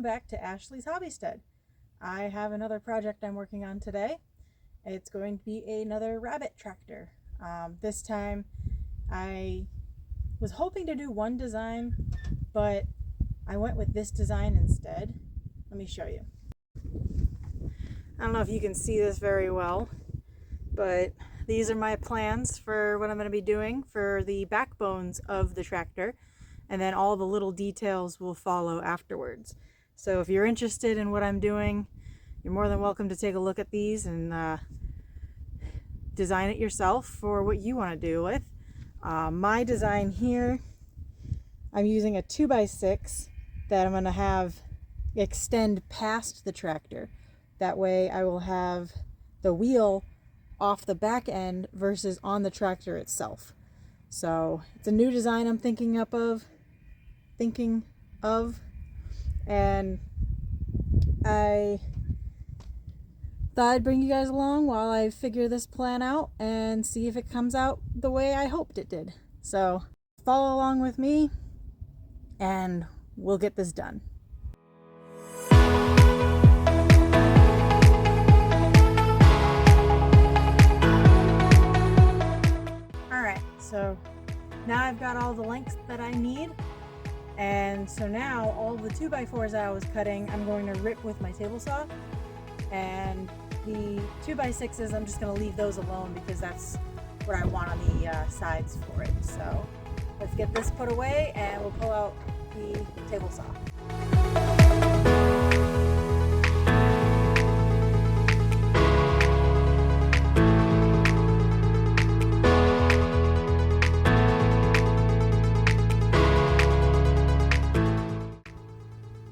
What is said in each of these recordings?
welcome back to Ashley's Hobbystead. I have another project I'm working on today. It's going to be another rabbit tractor. This time I was hoping to do one design, but I went with this design instead. Let me show you. I don't know if you can see this very well, but these are my plans for what I'm going to be doing for the backbones of the tractor, and then all the little details will follow afterwards. So if you're interested in what I'm doing, you're more than welcome to take a look at these and design it yourself for what you want to do with. My design here, I'm using a 2x6 that I'm going to have extend past the tractor. That way I will have the wheel off the back end versus on the tractor itself. So it's a new design I'm thinking of, and I thought I'd bring you guys along while I figure this plan out and see if it comes out the way I hoped it did. So follow along with me and we'll get this done. Alright, so now I've got all the lengths that I need, and so now all the 2x4s I was cutting I'm going to rip with my table saw, and the 2x6s I'm just going to leave those alone because that's what I want on the sides for it. So let's get this put away and we'll pull out the table saw.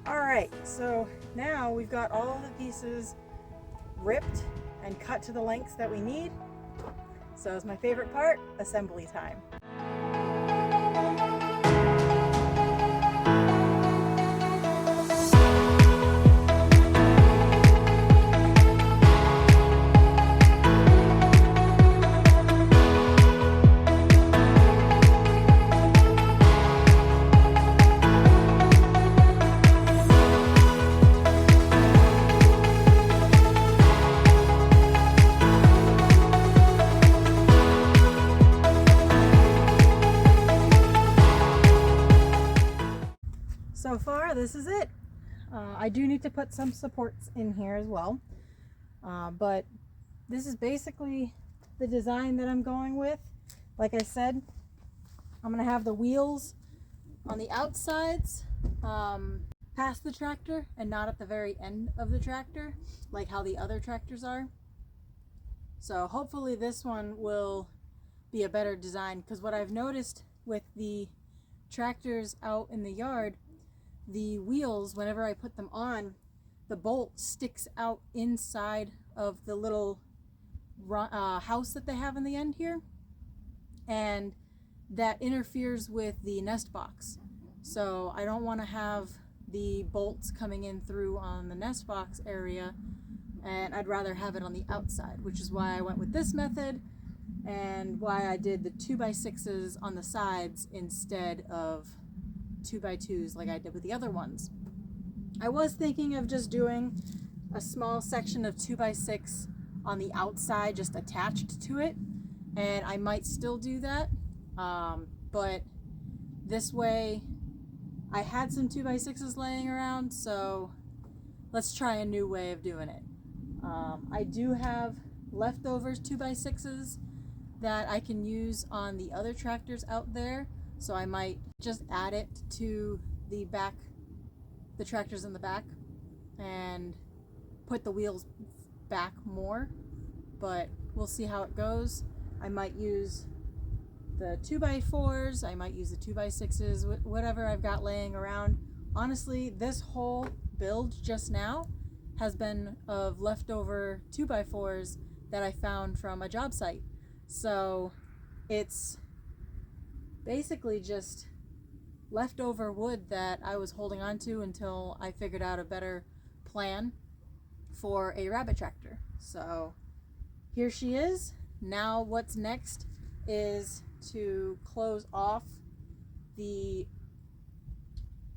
Alright, so now we've got all the pieces ripped and cut to the lengths that we need. So it's my favorite part, assembly time. So far, this is it. I do need to put some supports in here as well, but this is basically the design that I'm going with. Like I said, I'm going to have the wheels on the outsides past the tractor and not at the very end of the tractor like how the other tractors are. So hopefully this one will be a better design, because what I've noticed with the tractors out in the yard, the wheels, whenever I put them on, the bolt sticks out inside of the little house that they have in the end here, and that interferes with the nest box. So I don't want to have the bolts coming in through on the nest box area, and I'd rather have it on the outside, which is why I went with this method and why I did the 2x6s on the sides instead of 2x2s like I did with the other ones. I was thinking of just doing a small section of 2x6 on the outside just attached to it, and I might still do that, but this way I had some 2x6s laying around, so let's try a new way of doing it. I do have leftovers 2x6s that I can use on the other tractors out there, so I might just add it to the back, the tractors in the back, and put the wheels back more, but we'll see how it goes. I might use the 2x4s, I might use the 2x6s, whatever I've got laying around. Honestly, this whole build just now has been of leftover 2x4s that I found from a job site. So it's basically just leftover wood that I was holding on to until I figured out a better plan for a rabbit tractor. So here she is. Now what's next is to close off the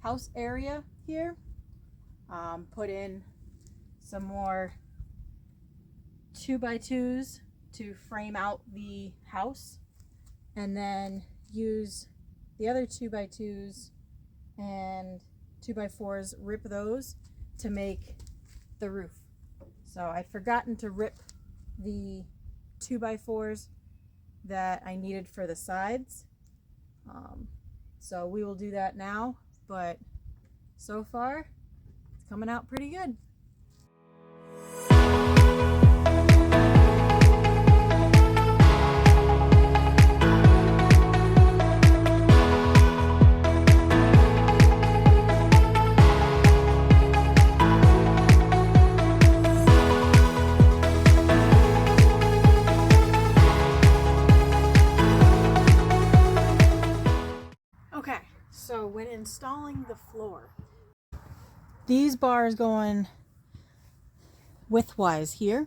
house area here. put in some more 2x2s to frame out the house, and then use the other 2x2s and 2x4s, rip those to make the roof. So I'd forgotten to rip the 2x4s that I needed for the sides. So we will do that now, but so far it's coming out pretty good. Okay, so when installing the floor, these bars going widthwise here,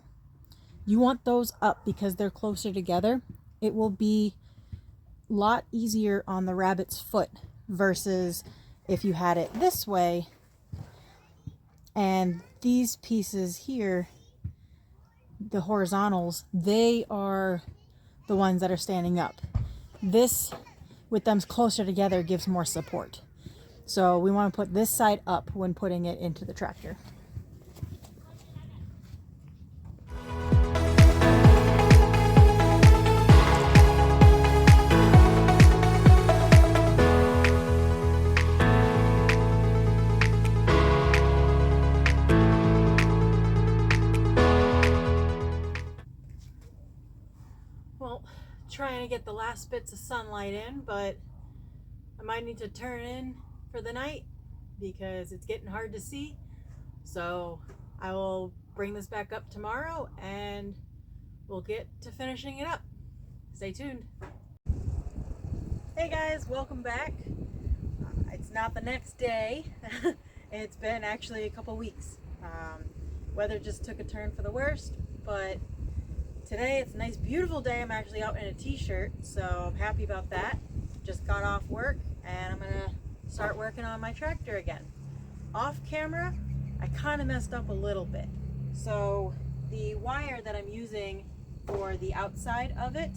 you want those up because they're closer together. It will be a lot easier on the rabbit's foot versus if you had it this way and these pieces here, the horizontals, they are the ones that are standing up. This, with them closer together, gives more support. So we want to put this side up when putting it into the tractor. Well, trying to get the last bits of sunlight in, but I might need to turn in for the night because it's getting hard to see. So I will bring this back up tomorrow and we'll get to finishing it up. Stay tuned. Hey guys, welcome back. It's not the next day. It's been actually a couple weeks. Weather just took a turn for the worst, but today it's a nice beautiful day. I'm actually out in a t-shirt, so I'm happy about that. Just got off work and I'm gonna start working on my tractor again. Off camera, I kind of messed up a little bit. So the wire that I'm using for the outside of it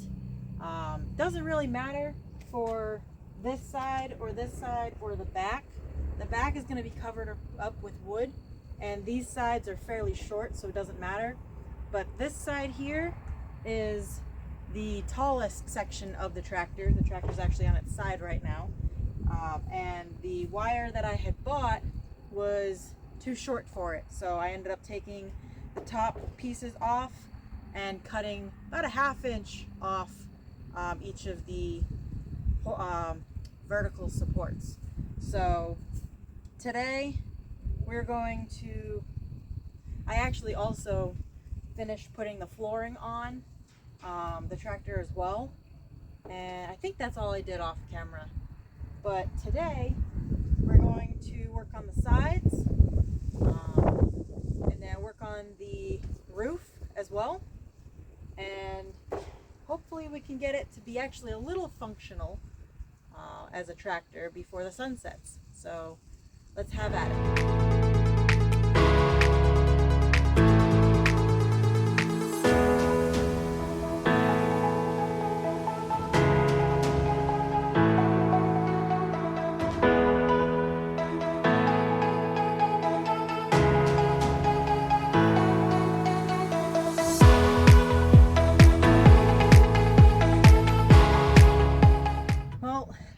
doesn't really matter for this side or the back. The back is going to be covered up with wood, and these sides are fairly short, so it doesn't matter. But this side here is the tallest section of the tractor. The tractor's actually on its side right now. And the wire that I had bought was too short for it. So I ended up taking the top pieces off and cutting about a 1/2 inch off each of the vertical supports. So today we're going to, I actually also finished putting the flooring on the tractor as well, and I think that's all I did off camera. But today we're going to work on the sides and then work on the roof as well, and hopefully we can get it to be actually a little functional as a tractor before the sun sets. So let's have at it.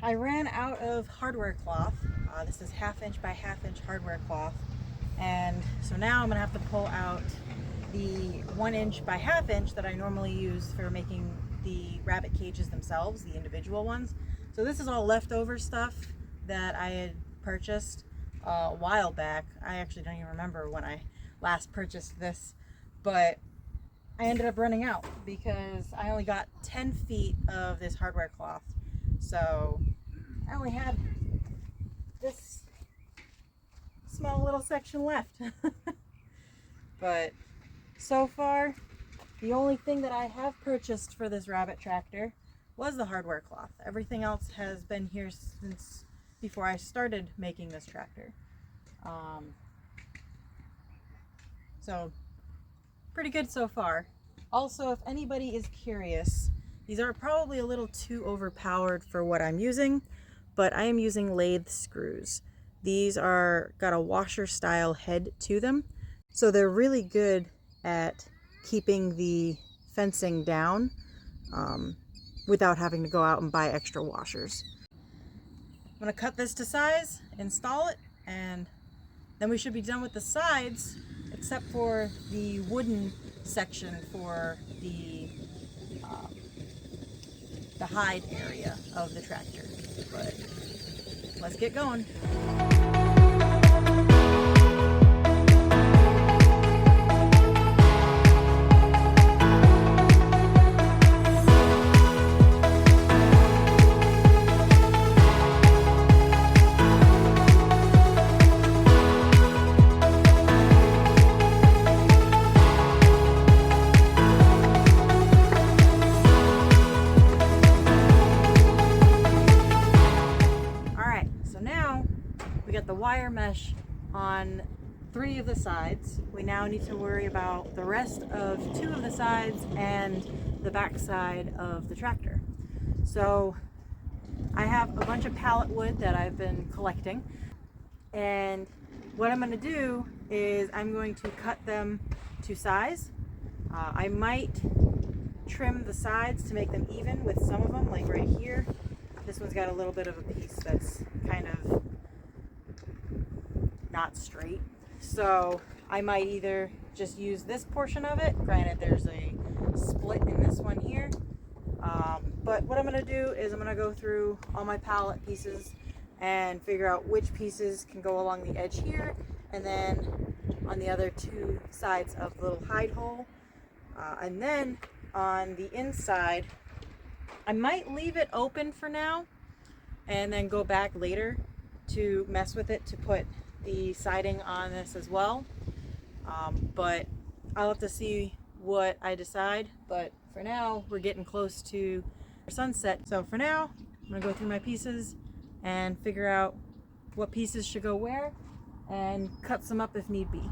I ran out of hardware cloth. This is 1/2 inch by 1/2 inch hardware cloth, and so now I'm gonna have to pull out the 1 inch by 1/2 inch that I normally use for making the rabbit cages themselves, the individual ones. So this is all leftover stuff that I had purchased a while back. I actually don't even remember when I last purchased this, but I ended up running out because I only got 10 feet of this hardware cloth. So I only had this small little section left. But so far, the only thing that I have purchased for this rabbit tractor was the hardware cloth. Everything else has been here since before I started making this tractor. So pretty good so far. Also, if anybody is curious, these are probably a little too overpowered for what I'm using, but I am using lathe screws. These are got a washer style head to them, so they're really good at keeping the fencing down without having to go out and buy extra washers. I'm gonna cut this to size, install it, and then we should be done with the sides, except for the wooden section for the hide area of the tractor. But let's get going. We got the wire mesh on 3 of the sides. We now need to worry about the rest of 2 of the sides and the back side of the tractor. So I have a bunch of pallet wood that I've been collecting, and what I'm going to do is I'm going to cut them to size. I might trim the sides to make them even with some of them, like right here. This one's got a little bit of a piece that's kind of not straight, so I might either just use this portion of it. Granted, there's a split in this one here, but what I'm going to do is I'm going to go through all my pallet pieces and figure out which pieces can go along the edge here, and then on the other 2 sides of the little hide hole, and then on the inside I might leave it open for now and then go back later to mess with it to put the siding on this as well, but I'll have to see what I decide. But for now, we're getting close to sunset, so for now I'm gonna go through my pieces and figure out what pieces should go where and cut some up if need be.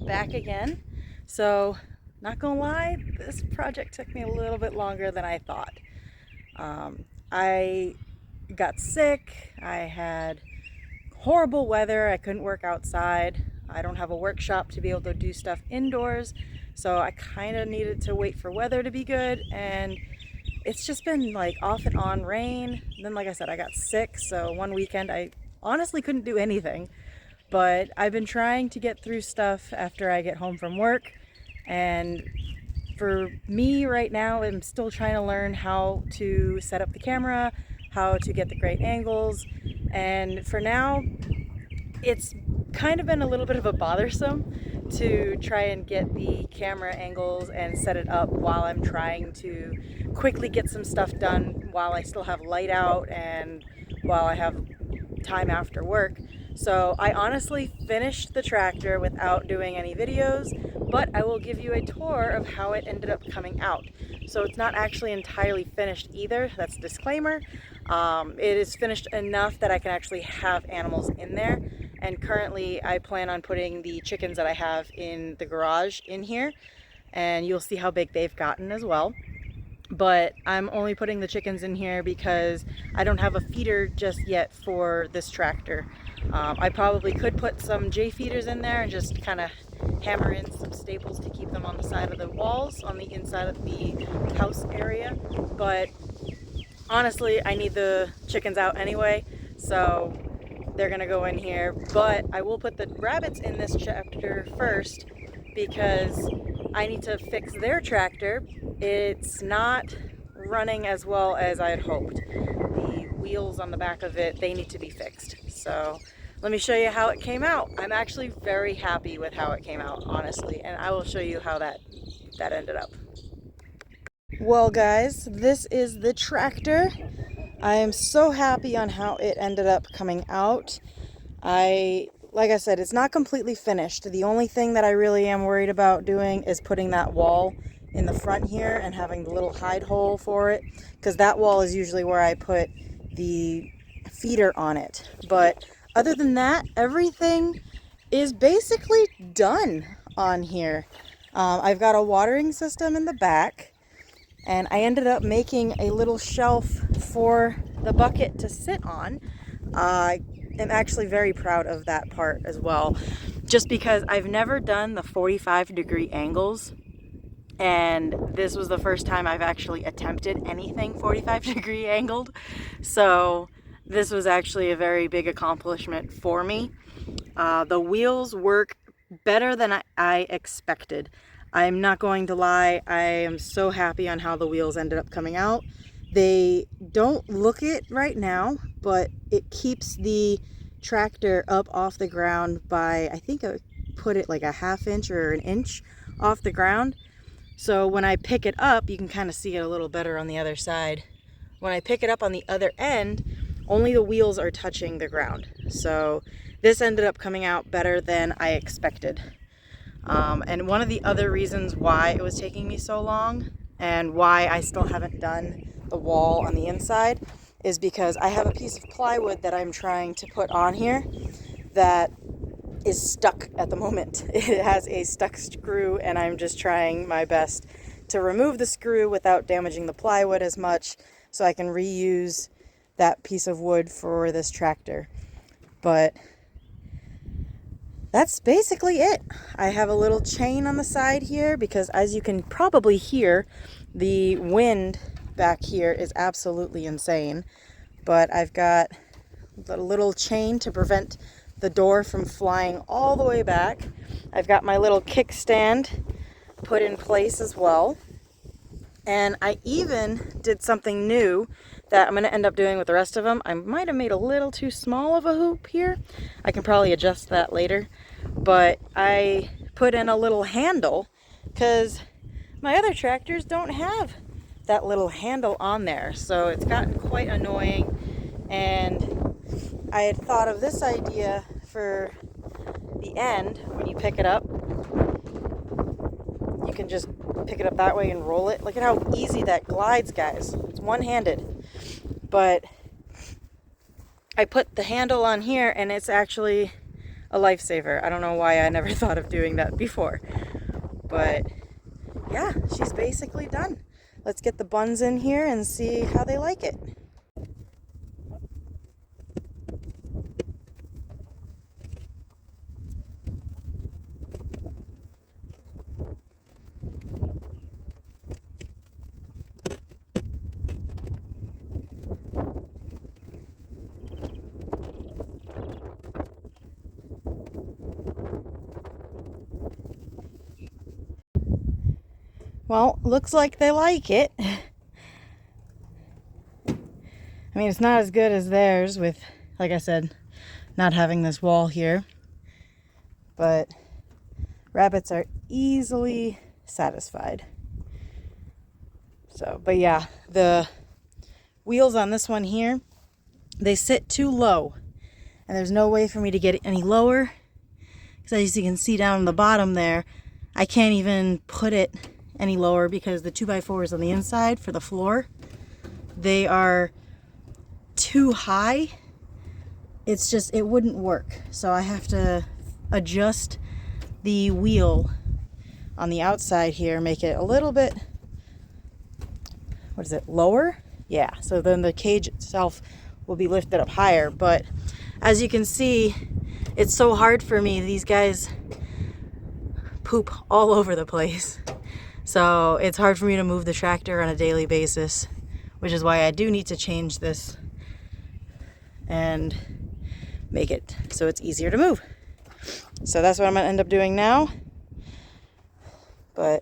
Back again. So not gonna lie, this project took me a little bit longer than I thought. I got sick, I had horrible weather, I couldn't work outside, I don't have a workshop to be able to do stuff indoors, so I kind of needed to wait for weather to be good, and it's just been like off and on rain. And then, like I said, I got sick, so one weekend I honestly couldn't do anything. But I've been trying to get through stuff after I get home from work, and for me right now, I'm still trying to learn how to set up the camera, how to get the great angles, and for now it's kind of been a little bit of a bothersome to try and get the camera angles and set it up while I'm trying to quickly get some stuff done while I still have light out and while I have time after work. So I honestly finished the tractor without doing any videos, but I will give you a tour of how it ended up coming out. So it's not actually entirely finished either, that's a disclaimer. It is finished enough that I can actually have animals in there, and currently I plan on putting the chickens that I have in the garage in here, and you'll see how big they've gotten as well. But I'm only putting the chickens in here because I don't have a feeder just yet for this tractor. I probably could put some J feeders in there and just kind of hammer in some staples to keep them on the side of the walls on the inside of the house area, but honestly I need the chickens out anyway, so they're gonna go in here. But I will put the rabbits in this tractor first because I need to fix their tractor. It's not running as well as I had hoped. The wheels on the back of it, they need to be fixed. So let me show you how it came out. I'm actually very happy with how it came out, honestly, and I will show you how that ended up. Well guys, this is the tractor. I am so happy on how it ended up coming out. Like I said, it's not completely finished. The only thing that I really am worried about doing is putting that wall in the front here and having the little hide hole for it, because that wall is usually where I put the feeder on it. But other than that, everything is basically done on here. I've got a watering system in the back, and I ended up making a little shelf for the bucket to sit on. I am actually very proud of that part as well, just because I've never done the 45-degree angles, and this was the first time I've actually attempted anything 45-degree angled. So this was actually a very big accomplishment for me. The wheels work better than I expected. I'm not going to lie, I am so happy on how the wheels ended up coming out. They don't look it right now, but it keeps the tractor up off the ground by, I think I put it like a ½ inch or an inch off the ground. So when I pick it up, you can kind of see it a little better on the other side. When I pick it up on the other end, only the wheels are touching the ground. So this ended up coming out better than I expected. And one of the other reasons why it was taking me so long and why I still haven't done the wall on the inside is because I have a piece of plywood that I'm trying to put on here that is stuck at the moment. It has a stuck screw, and I'm just trying my best to remove the screw without damaging the plywood as much, so I can reuse that piece of wood for this tractor. But that's basically it. I have a little chain on the side here because, as you can probably hear, the wind back here is absolutely insane. But I've got a little chain to prevent the door from flying all the way back. I've got my little kickstand put in place as well. And I even did something new that I'm going to end up doing with the rest of them. I might have made a little too small of a hoop here. I can probably adjust that later. But I put in a little handle because my other tractors don't have that little handle on there. So it's gotten quite annoying. And I had thought of this idea for the end. When you pick it up, you can just pick it up that way and roll it. Look at how easy that glides, guys. It's one-handed. But I put the handle on here, and it's actually a lifesaver. I don't know why I never thought of doing that before. But yeah, she's basically done. Let's get the buns in here and see how they like it. Well, looks like they like it. I mean, it's not as good as theirs with, like I said, not having this wall here. But rabbits are easily satisfied. So, but yeah, the wheels on this one here, they sit too low. And there's no way for me to get it any lower. Because as you can see down the bottom there, I can't even put it any lower because the 2x4s on the inside for the floor, they are too high. It's just, it wouldn't work. So I have to adjust the wheel on the outside here, make it a little bit, what is it, lower? Yeah, so then the cage itself will be lifted up higher. But as you can see, it's so hard for me. These guys poop all over the place. So it's hard for me to move the tractor on a daily basis, which is why I do need to change this and make it so it's easier to move. So that's what I'm going to end up doing now. But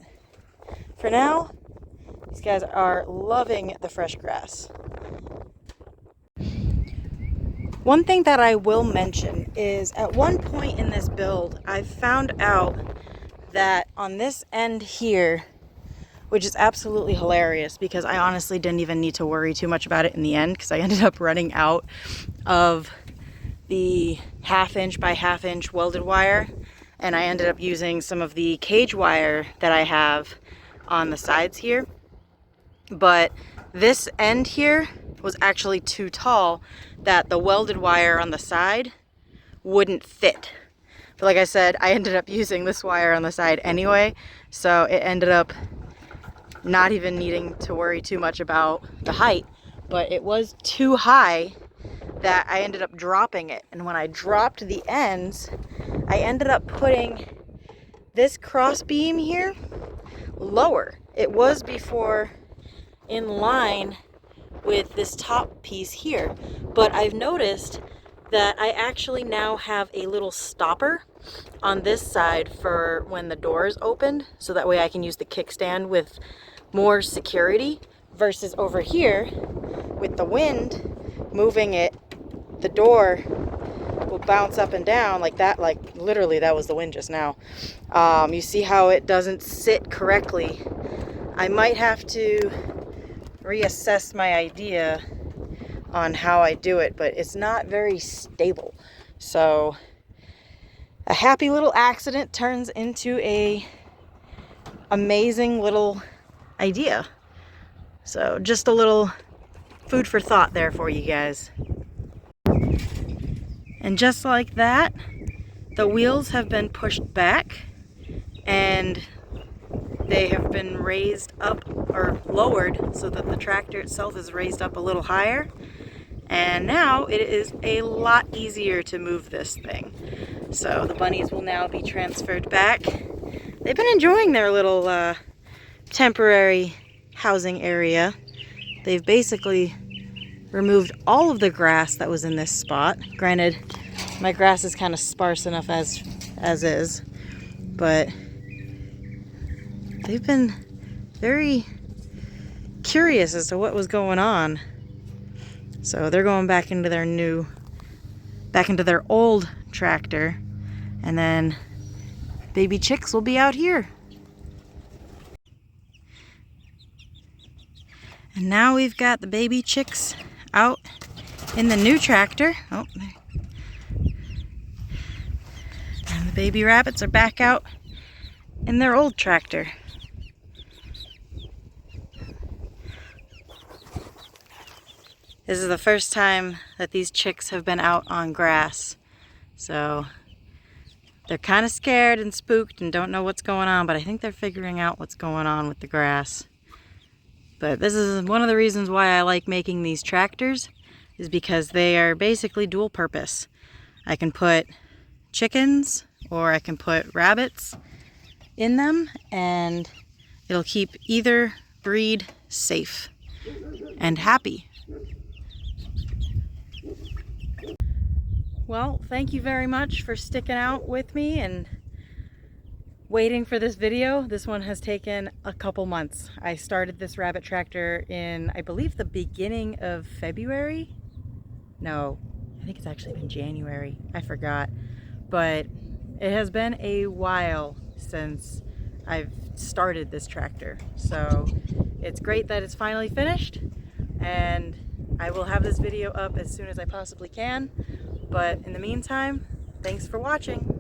for now, these guys are loving the fresh grass. One thing that I will mention is at one point in this build, I found out that on this end here, which is absolutely hilarious because I honestly didn't even need to worry too much about it in the end because I ended up running out of the 1/2 inch by 1/2 inch welded wire, and I ended up using some of the cage wire that I have on the sides here. But this end here was actually too tall that the welded wire on the side wouldn't fit. But like I said, I ended up using this wire on the side anyway, so it ended up not even needing to worry too much about the height. But it was too high that I ended up dropping it. And when I dropped the ends, I ended up putting this cross beam here lower. It was before in line with this top piece here, but I've noticed that I actually now have a little stopper on this side for when the door is opened, so that way I can use the kickstand with more security, versus over here with the wind moving it, the door will bounce up and down like that. Like literally that was the wind just now. You see how it doesn't sit correctly. I might have to reassess my idea on how I do it, but it's not very stable. So a happy little accident turns into a amazing little idea. So just a little food for thought there for you guys. And just like that, the wheels have been pushed back and they have been raised up or lowered so that the tractor itself is raised up a little higher. And now it is a lot easier to move this thing. So the bunnies will now be transferred back. They've been enjoying their little temporary housing area. They've basically removed all of the grass that was in this spot. Granted, my grass is kind of sparse enough as is, but they've been very curious as to what was going on. So they're going back into their old tractor, and then baby chicks will be out here. And now we've got the baby chicks out in the new tractor. Oh, there. And the baby rabbits are back out in their old tractor. This is the first time that these chicks have been out on grass. So they're kind of scared and spooked and don't know what's going on, but I think they're figuring out what's going on with the grass. But this is one of the reasons why I like making these tractors, is because they are basically dual purpose. I can put chickens or I can put rabbits in them, and it'll keep either breed safe and happy. Well, thank you very much for sticking out with me and waiting for this video. This one has taken a couple months. I started this rabbit tractor in, I believe, the beginning of February. No, I think it's actually been January. I forgot. But it has been a while since I've started this tractor. So it's great that it's finally finished, and I will have this video up as soon as I possibly can. But in the meantime, thanks for watching.